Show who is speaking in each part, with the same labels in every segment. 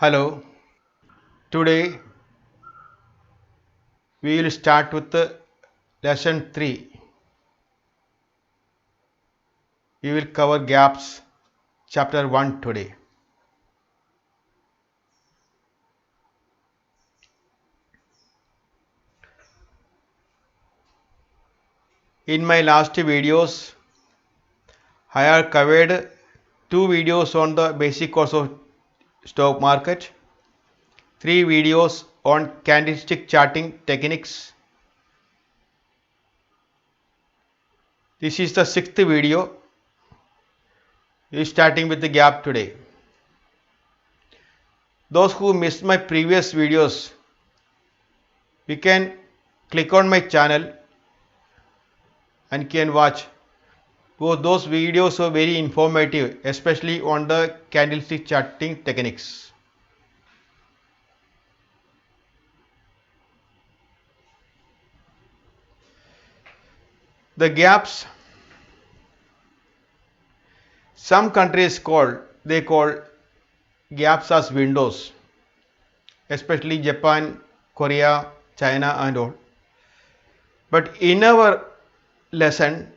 Speaker 1: Hello, today we will start with the lesson 3. We will cover gaps chapter 1 today. In my last videos, I have covered 2 videos on the basic course of stock market, 3 videos on candlestick charting techniques. This is the 6th video. We are starting with the gap today. Those who missed my previous videos, you can click on my channel and can watch. Those videos are very informative, especially on the candlestick charting techniques. The gaps, some countries call gaps as windows, especially Japan, Korea, China and all. But in our lesson,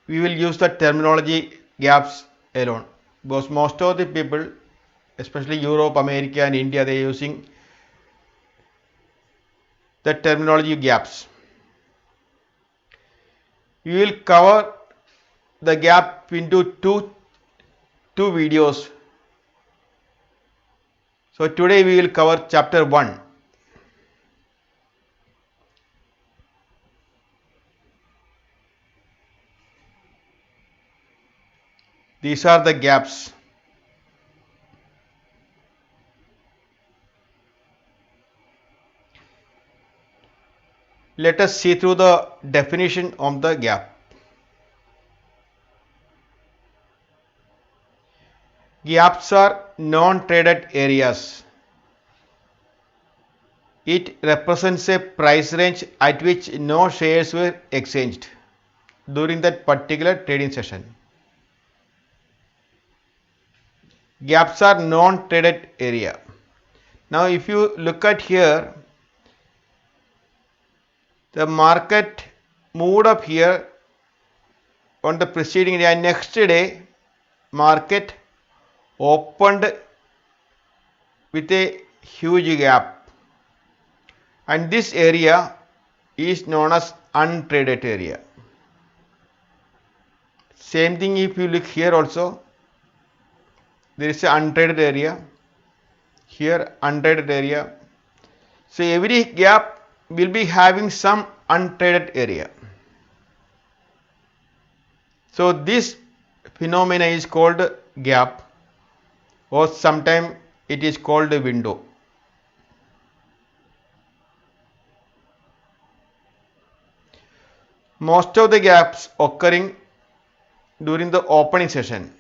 Speaker 1: we will use the terminology gaps alone, because most of the people, especially Europe, America and India, they are using the terminology gaps. We will cover the gap into two videos. So today we will cover chapter 1. These are the gaps. Let us see through the definition of the gap. Gaps are non-traded areas. It represents a price range at which no shares were exchanged during that particular trading session. Gaps are non-traded area. Now if you look at here, the market moved up here on the preceding day, and next day market opened with a huge gap, and this area is known as untraded area. Same thing if you look here also, there is an untraded area, here untraded area. So every gap will be having some untraded area. So this phenomena is called gap, or sometimes it is called a window. Most of the gaps occurring during the opening session.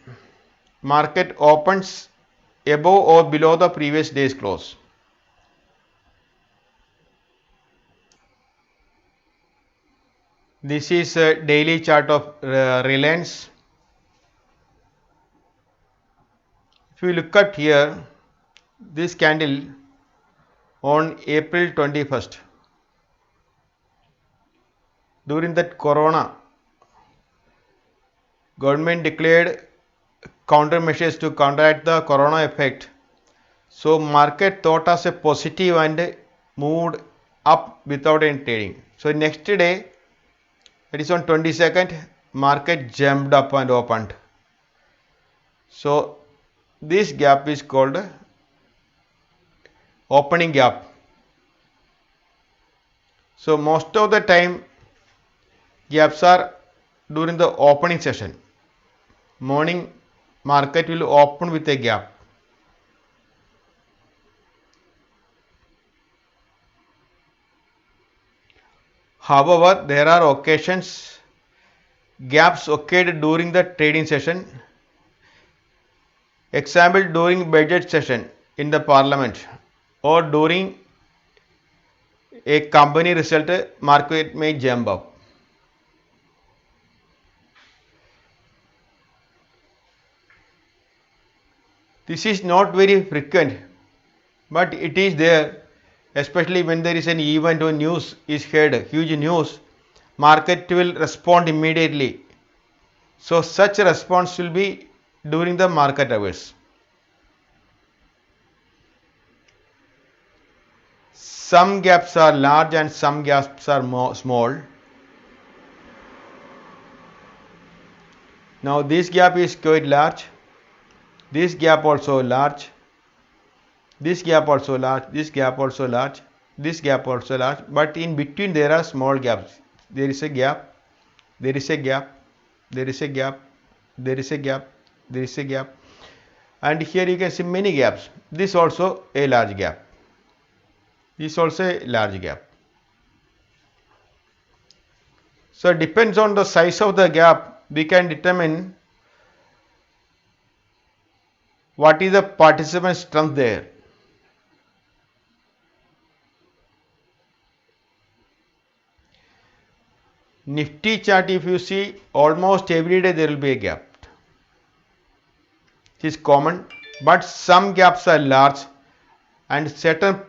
Speaker 1: Market opens above or below the previous day's close. This is a daily chart of Reliance. If you look at here, this candle on April 21st, during that corona, government declared countermeasures to counteract the corona effect. So market thought as a positive and moved up without any trading. So next day, that is on 22nd, market jumped up and opened. So this gap is called opening gap. So most of the time gaps are during the opening session. Morning market will open with a gap. However, there are occasions gaps occurred during the trading session. Example, during budget session in the parliament, or during a company result, market may jump up. This is not very frequent, but it is there, especially when there is an event or news is heard, huge news, market will respond immediately. So such a response will be during the market hours. Some gaps are large and some gaps are small. Now this gap is quite large, this gap also large, this gap also large, this gap also large, this gap also large, but in between there are small gaps. There is a gap, there is a gap, there is a gap, there is a gap, there is a gap, and here you can see many gaps. This also a large gap, this also a large gap. So it depends on the size of the gap, we can determine what is the participant strength there. Nifty chart, if you see, almost every day there will be a gap. It is common, but some gaps are large and certain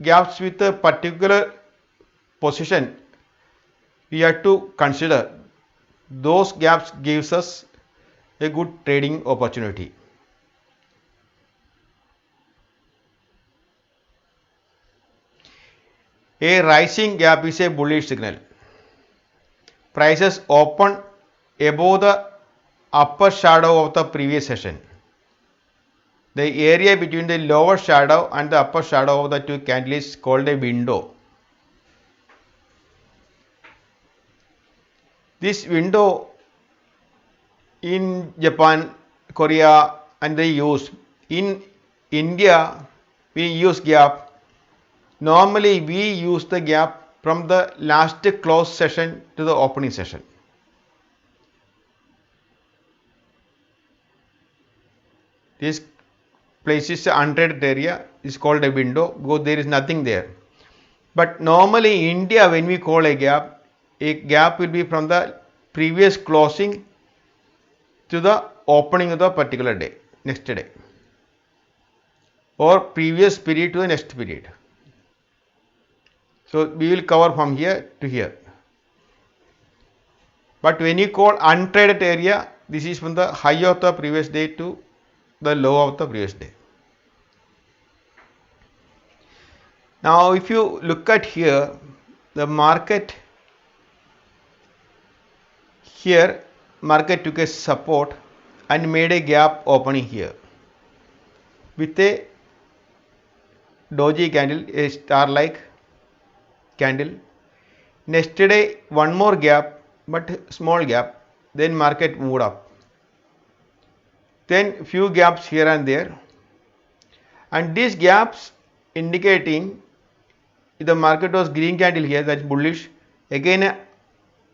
Speaker 1: gaps with a particular position we have to consider. Those gaps gives us a good trading opportunity. A rising gap is a bullish signal. Prices open above the upper shadow of the previous session. The area between the lower shadow and the upper shadow of the two candles is called a window. This window in Japan, Korea and they use. In India we use gap. Normally we use the gap from the last close session to the opening session. This place is an untraded area, is called a window because there is nothing there. But normally in India when we call a gap will be from the previous closing to the opening of the particular day, next day, or previous period to the next period. So we will cover from here to here. But when you call untraded area, this is from the high of the previous day to the low of the previous day. Now if you look at here, the market here, market took a support and made a gap opening here with a doji candle, a star like candle. Next day one more gap, but small gap, then market moved up, then few gaps here and there, and these gaps indicating if the market was green candle here, that's bullish, again a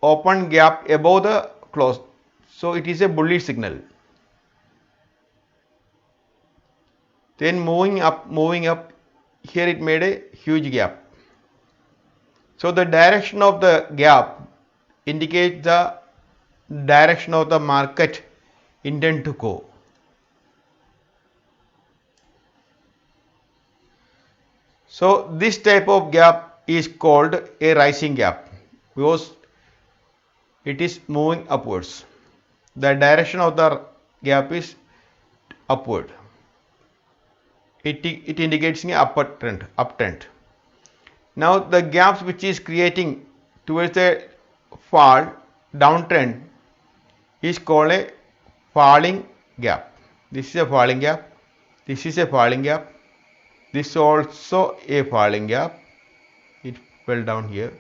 Speaker 1: open gap above the close, so it is a bullish signal. Then moving up, here it made a huge gap. So the direction of the gap indicates the direction of the market intend to go. So this type of gap is called a rising gap because it is moving upwards. The direction of the gap is upward. It indicates an uptrend. Now the gaps which is creating towards the fall, downtrend, is called a falling gap. This is a falling gap. This is a falling gap. This is also a falling gap. It fell down here.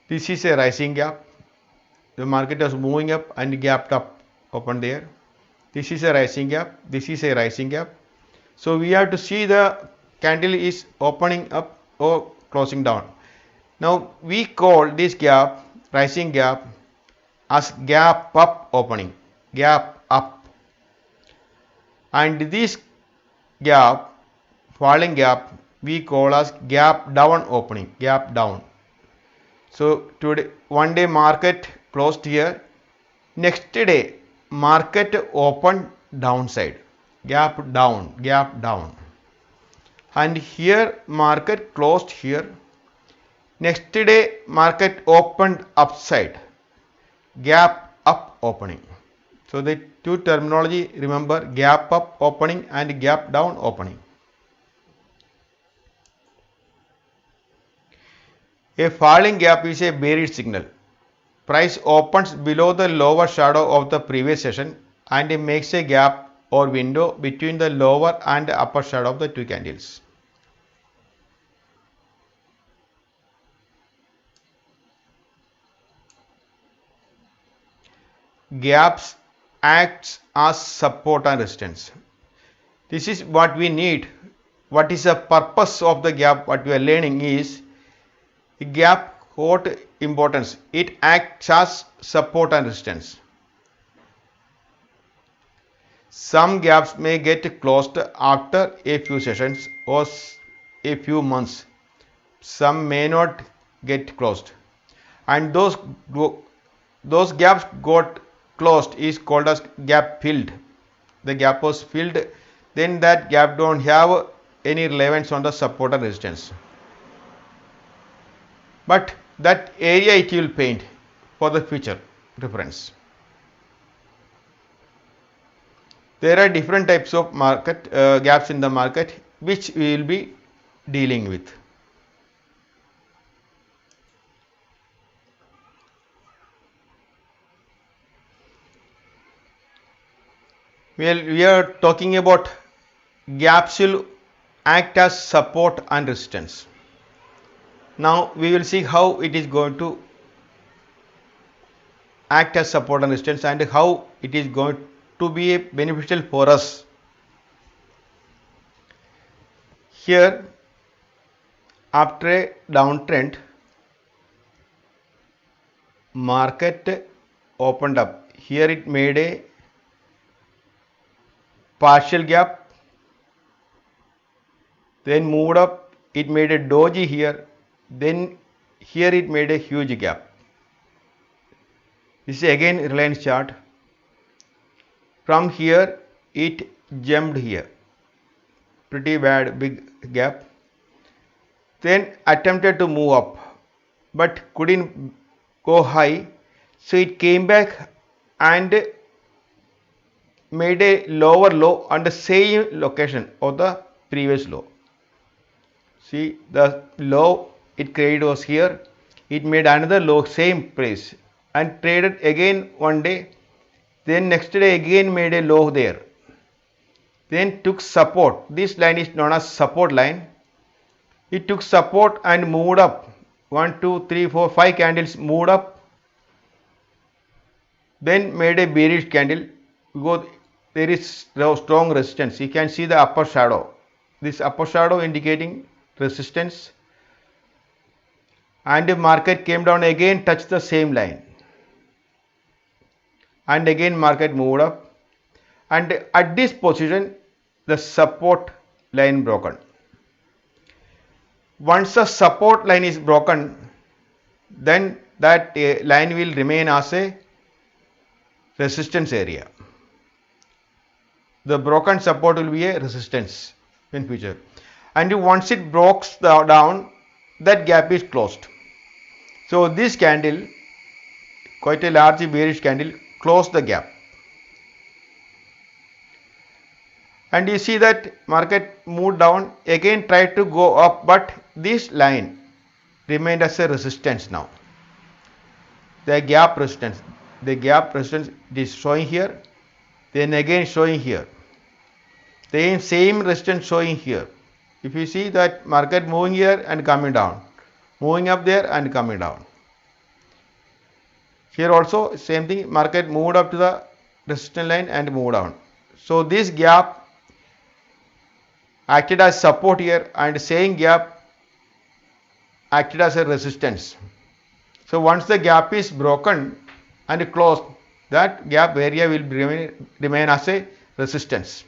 Speaker 1: This is a rising gap. The market was moving up and gapped up, open there. This is a rising gap. This is a rising gap. So we have to see the candle is opening up or closing down. Now we call this gap, rising gap, as gap up opening, gap up, and this gap, falling gap, we call as gap down opening, gap down. So today, one day market closed here, next day market opened downside. gap down. And here market closed here. Next day market opened upside, gap up opening. So the two terminology, remember, gap up opening and gap down opening. A falling gap is a bearish signal. Price opens below the lower shadow of the previous session and makes a gap or window between the lower and upper shadow of the two candles. Gaps acts as support and resistance. This is what we need. What is the purpose of the gap? What we are learning is the gap got importance. It acts as support and resistance. Some gaps may get closed after a few sessions or a few months. Some may not get closed. And those gaps got closed is called as gap filled. The gap was filled, then that gap don't have any relevance on the support and resistance. But that area it will paint for the future reference. There are different types of market gaps in the market which we will be dealing with. Well, we are talking about gaps will act as support and resistance. Now we will see how it is going to act as support and resistance and how it is going to be beneficial for us. Here, after a downtrend, market opened up. Here it made a partial gap, then moved up, it made a doji here, then here it made a huge gap. This is again Reliance chart. From here it jumped here, pretty bad big gap, then attempted to move up but couldn't go high, so it came back and made a lower low on the same location of the previous low. See, the low it created was here, it made another low same price and traded again one day, then next day again made a low there, then took support. This line is known as support line. It took support and moved up. 1 2 3 4 5 candles moved up, then made a bearish candle because there is strong resistance. You can see the upper shadow, this upper shadow indicating resistance, and the market came down again, touched the same line, and again market moved up, and at this position the support line broken. Once the support line is broken, then that line will remain as a resistance area. The broken support will be a resistance in future, and once it breaks down, that gap is closed. So this candle, quite a large bearish candle, closed the gap, and you see that market moved down, again tried to go up, but this line remained as a resistance. Now the gap resistance is showing here, then again showing here, then same resistance showing here. If you see that market moving here and coming down, moving up there and coming down, here also same thing, market moved up to the resistance line and moved down. So this gap acted as support here, and same gap acted as a resistance. So once the gap is broken and closed, that gap area will remain as a resistance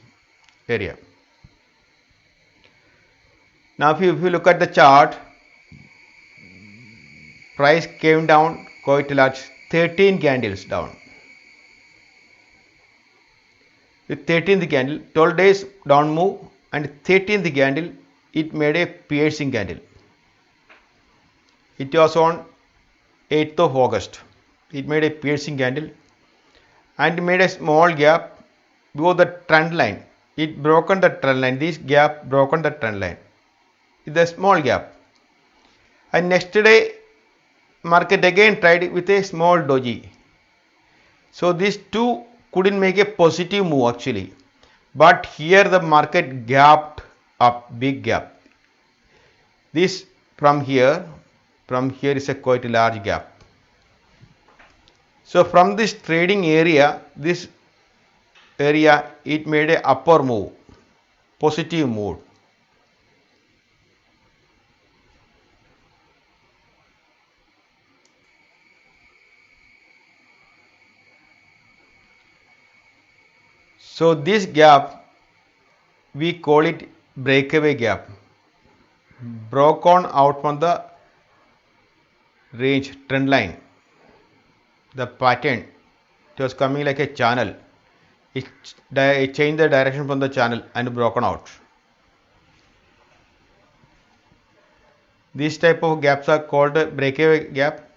Speaker 1: area. Now if you look at the chart, price came down quite large, 13 candles down. With 13th candle, 12 days down move, and 13th candle it made a piercing candle. It was on 8th of August. It made a piercing candle and made a small gap below the trend line. It broken the trend line. This gap broken the trend line. It's a small gap. And next day market again tried with a small doji. So these two couldn't make a positive move actually. But here the market gapped up, big gap. This from here is a quite large gap. So from this trading area, this area it made a upper move, positive move. So this gap we call it breakaway gap. Broke on out from the range trend line. The pattern it was coming like a channel. It changed the direction from the channel and broken out. These type of gaps are called breakaway gap.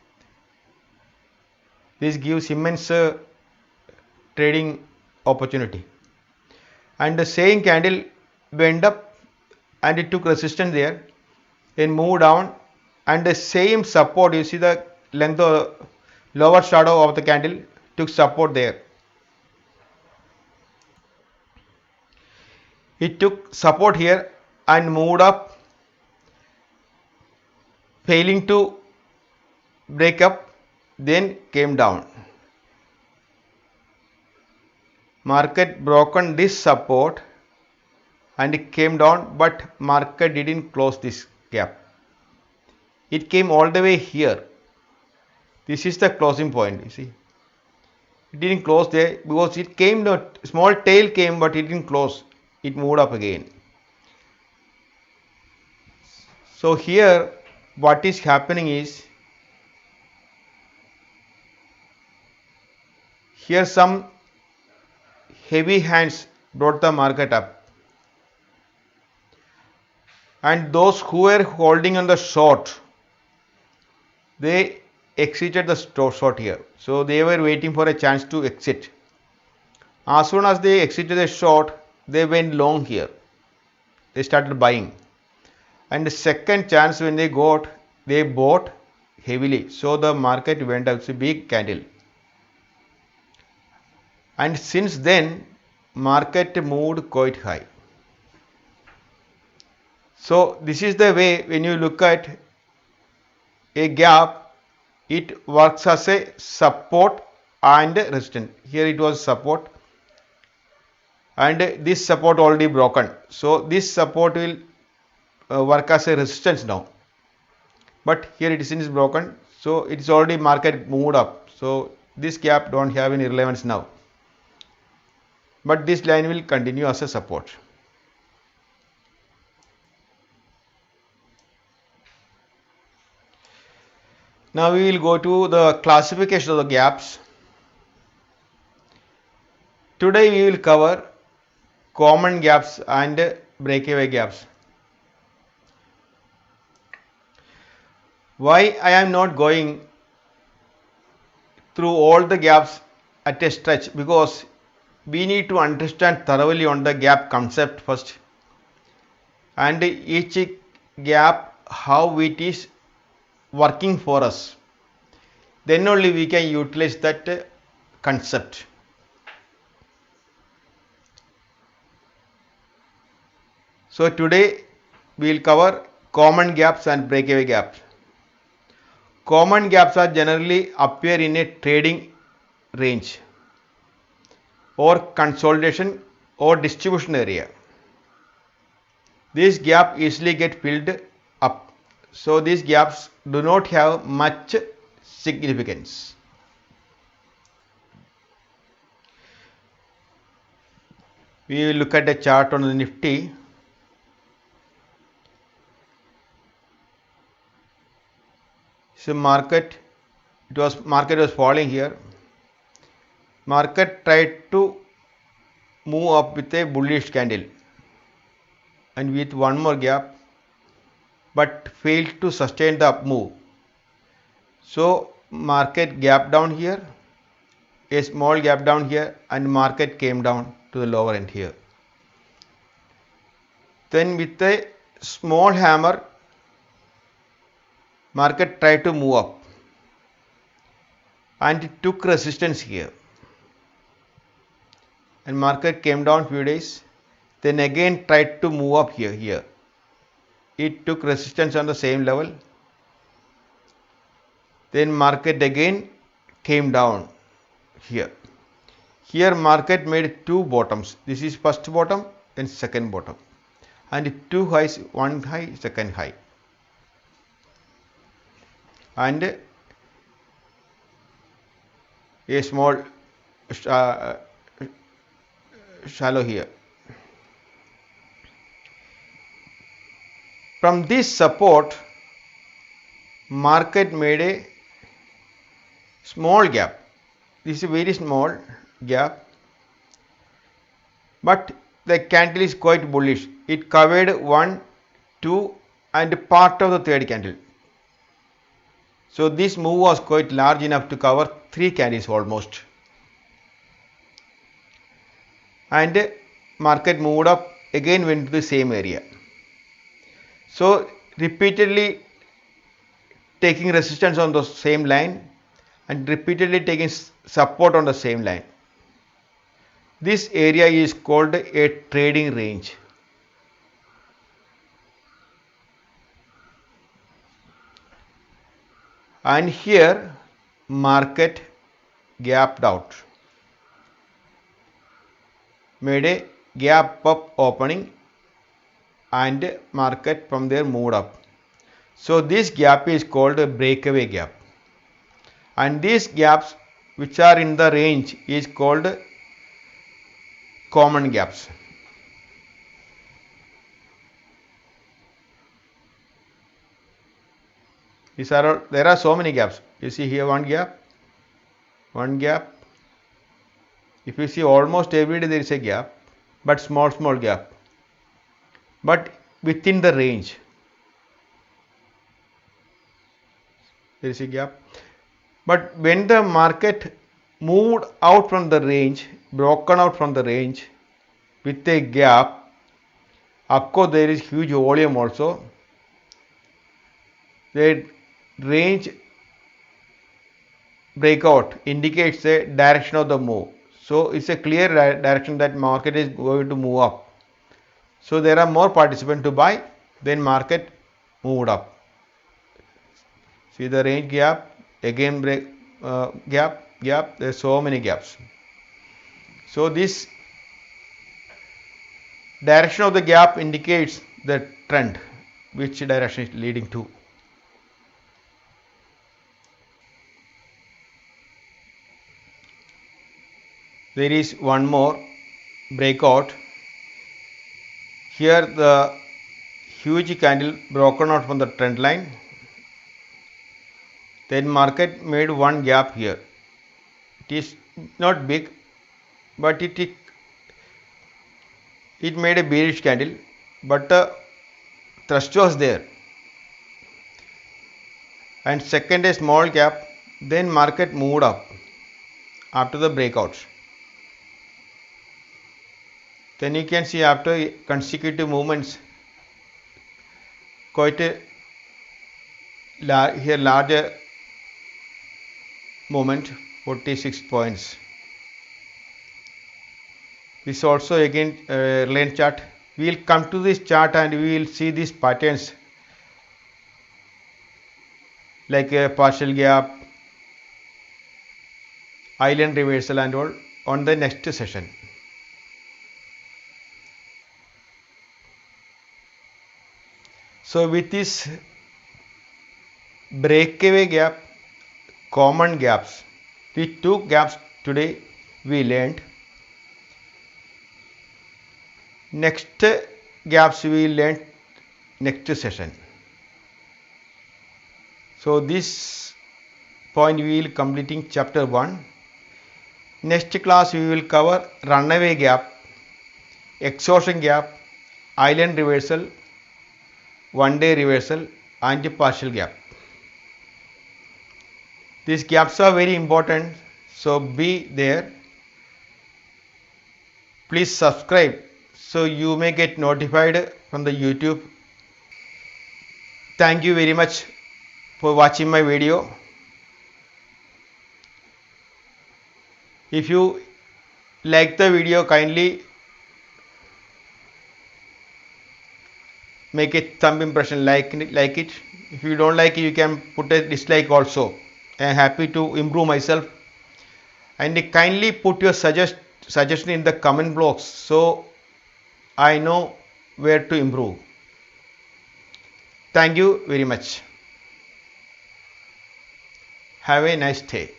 Speaker 1: This gives immense trading opportunity. And the same candle went up and it took resistance there, then moved down, and the same support, you see the length of lower shadow of the candle took support there. It took support here and moved up, failing to break up, then came down. Market broken this support and it came down, but market didn't close this gap. It came all the way here. This is the closing point, you see. It didn't close there because it came, the small tail came, but it didn't close. It moved up again. So here what is happening is, here some heavy hands brought the market up, and those who were holding on the short, they exited the short here. So they were waiting for a chance to exit. As soon as they exited the short, they went long here. They started buying. And the second chance when they got, they bought heavily. So the market went up. It's a big candle. And since then, market moved quite high. So this is the way when you look at a gap, it works as a support and resistance. Here it was support, and this support already broken. So this support will work as a resistance now. But here it is broken. So it is already market moved up. So this gap don't have any relevance now. But this line will continue as a support. Now we will go to the classification of the gaps. Today we will cover common gaps and breakaway gaps. Why I am not going through all the gaps at a stretch? Because we need to understand thoroughly on the gap concept first, and each gap how it is working for us. Then only we can utilize that concept. So today we will cover common gaps and breakaway gaps. Common gaps are generally appear in a trading range or consolidation or distribution area. This gap easily get filled up. So these gaps do not have much significance. We will look at a chart on the Nifty. So market was falling here. Market tried to move up with a bullish candle and with one more gap, but failed to sustain the up move. So market gap down here, a small gap down here, and market came down to the lower end here. Then with a small hammer, market tried to move up and it took resistance here, and market came down few days, then again tried to move up here. It took resistance on the same level, then market again came down here. Here market made two bottoms. This is first bottom, then second bottom, and two highs, one high, second high, and a small shallow here. From this support, market made a small gap. This is a very small gap, but the candle is quite bullish. It covered 1, 2 and part of the third candle. So this move was quite large enough to cover 3 candles almost. And market moved up, again went to the same area. So repeatedly taking resistance on the same line and repeatedly taking support on the same line. This area is called a trading range. And here market gapped out, made a gap up opening, and market from there moved up. So this gap is called a breakaway gap, and these gaps which are in the range is called common gaps. These are all, there are so many gaps. You see here one gap. If you see almost every day there is a gap, but small gap, but within the range there is a gap. But when the market moved out from the range, broken out from the range with a gap, of course there is huge volume also. The range breakout indicates the direction of the move. So it's a clear direction that market is going to move up. So there are more participants to buy, then market moved up. See the range gap, again break gap, there are so many gaps. So this direction of the gap indicates the trend, which direction is leading to. There is one more breakout. Here the huge candle broken out from the trend line. Then market made one gap here. It is not big, but it made a bearish candle, but the thrust was there. And second a small gap, then market moved up after the breakouts. Then you can see after consecutive movements, quite a larger movement, 46 points. This also again Reliance chart. We will come to this chart and we will see these patterns like a partial gap, island reversal and all on the next session. So with this breakaway gap, common gaps, the two gaps today we learned. Next gaps we will learn next session. So this point we will completing chapter 1. Next class we will cover runaway gap exhaustion gap, island reversal, one day reversal and partial gap. These gaps are very important, so be there. Please subscribe so you may get notified from the YouTube. Thank you very much for watching my video. If you like the video, kindly make a thumb impression, like it. If you don't like it, you can put a dislike also. I am happy to improve myself. And kindly put your suggestion in the comment box so I know where to improve. Thank you very much. Have a nice day.